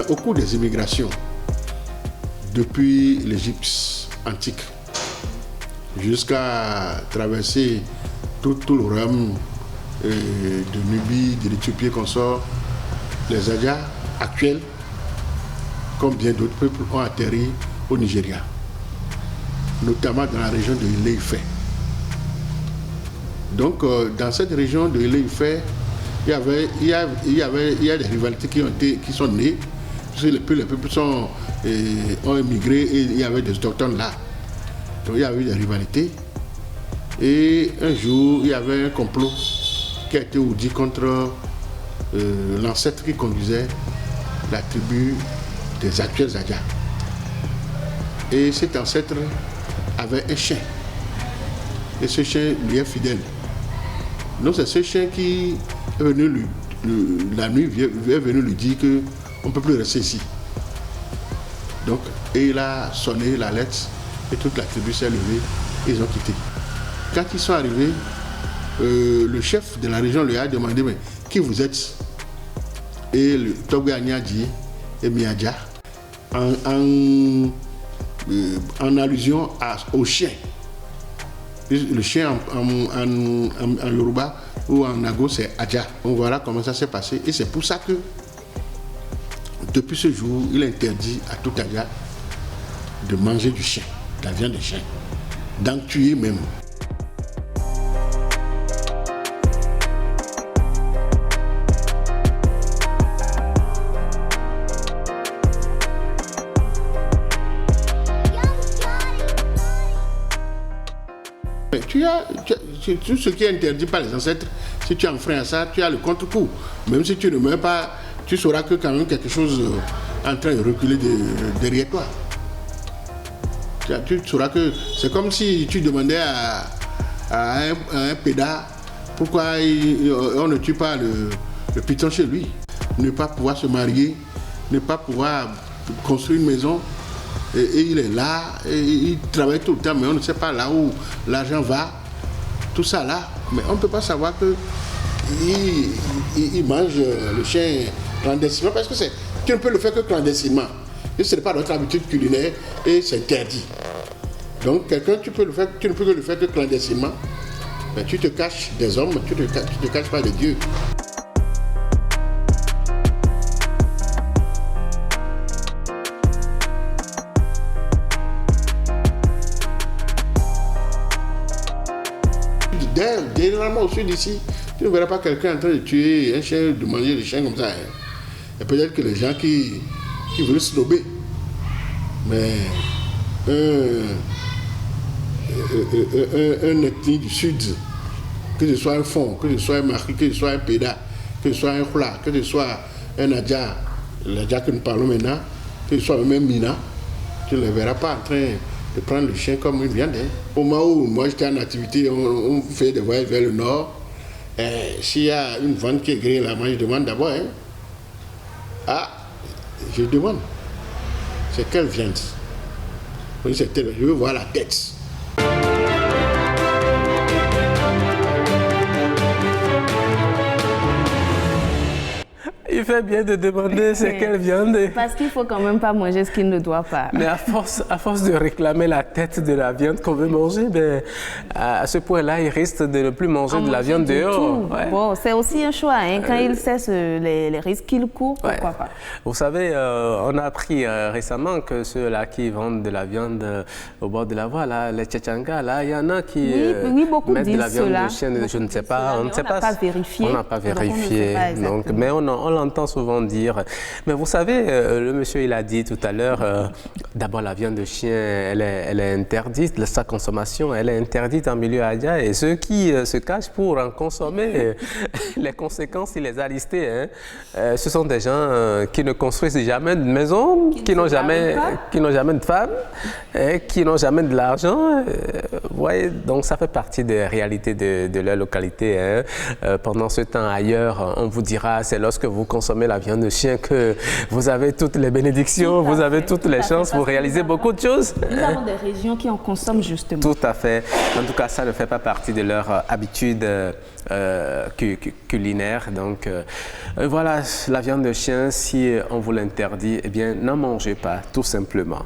au cours des immigrations, depuis l'Égypte antique, jusqu'à traverser tout le royaume de Nubie, de l'Éthiopie qu'on sort, les Adja actuels, comme bien d'autres peuples, ont atterri au Nigeria, notamment dans la région de Ile-Ife. Donc, dans cette région de Ile-Ife, il y a des rivalités qui sont nées, parce que les peuples ont émigré et il y avait des autochtones là. Donc, il y avait des rivalités. Et un jour, il y avait un complot qui a été ourdi contre l'ancêtre qui conduisait la tribu des actuels Adja. Et cet ancêtre avait un chien. Et ce chien lui est fidèle. Donc c'est ce chien qui est venu la nuit, est venu lui dire qu'on ne peut plus rester ici. Donc, et il a sonné la lettre et toute la tribu s'est levée et ils ont quitté. Quand ils sont arrivés, le chef de la région lui a demandé mais qui vous êtes? Et le Togbe Anyadi et Miadja en allusion au chien. Le chien en Yoruba ou en Nago c'est Adja. Donc voilà comment ça s'est passé et c'est pour ça que depuis ce jour il interdit à tout Adja de manger du chien, de la viande de chien, d'en tuer même. Tout ce qui est interdit par les ancêtres, si tu enfreins à ça, tu as le contre-coup. Même si tu ne meurs pas, tu sauras que quand même quelque chose est en train de reculer derrière toi. Tu sauras que c'est comme si tu demandais à un pédard pourquoi on ne tue pas le python chez lui. Ne pas pouvoir se marier, ne pas pouvoir construire une maison. Et il est là, et il travaille tout le temps, mais on ne sait pas là où l'argent va. Tout ça là, mais on ne peut pas savoir qu'il mange le chien clandestinement parce que tu ne peux le faire que clandestinement. Et ce n'est pas notre habitude culinaire et c'est interdit. Donc quelqu'un, tu ne peux que le faire que clandestinement. Mais tu te caches des hommes, tu ne te caches pas de Dieu. Généralement au sud ici, tu ne verras pas quelqu'un en train de tuer un chien, de manger des chiens comme ça. Hein. Et peut-être que les gens qui veulent snober. Mais un ethnie du sud, que ce soit un fond, que ce soit un mari, que ce soit un péda, que ce soit un khla, que ce soit un adja, l'adja que nous parlons maintenant, que ce soit même Mina, tu ne les verras pas en train de prendre le chien comme une viande. Hein. Au moment où moi j'étais en activité, on fait des voyages vers le nord. S'il y a une vente qui est grillée là, moi je demande d'abord. Hein. Ah, je demande. C'est quelle viande? Oui, c'est telle. Je veux voir la tête. Il fait bien de demander c'est quelle viande. Parce qu'il ne faut quand même pas manger ce qu'il ne doit pas. Mais à force de réclamer la tête de la viande qu'on veut manger, ben, à ce point-là, il risque de ne plus manger de la viande dehors. Ouais. Bon, c'est aussi un choix. Hein. Quand il sait les risques qu'il court, pourquoi pas. Vous savez, on a appris récemment que ceux-là qui vendent de la viande au bord de la voie, là, les tchatchangas, là, il y en a qui beaucoup mettent de la viande cela. de chien, je ne sais pas. On n'a pas vérifié. On n'a pas vérifié. Donc, mais on l'entend souvent dire. Mais vous savez, le monsieur, il a dit tout à l'heure, d'abord la viande de chien, elle est interdite, sa consommation, elle est interdite en milieu adja. Et ceux qui se cachent pour en consommer, les conséquences, il les a listées. Hein. Ce sont des gens qui ne construisent jamais de maison, qui n'ont jamais de femme, qui n'ont jamais de l'argent. Vous voyez, donc ça fait partie des réalités de leur localité. Hein. Pendant ce temps ailleurs, on vous dira, c'est lorsque vous consommez consommez la viande de chien que vous avez toutes les bénédictions, vous avez toutes les chances, vous réalisez beaucoup de choses. Nous avons des régions qui en consomment justement. Tout à fait. En tout cas, ça ne fait pas partie de leur habitude culinaire. Donc voilà, la viande de chien, si on vous l'interdit, eh bien, n'en mangez pas, tout simplement.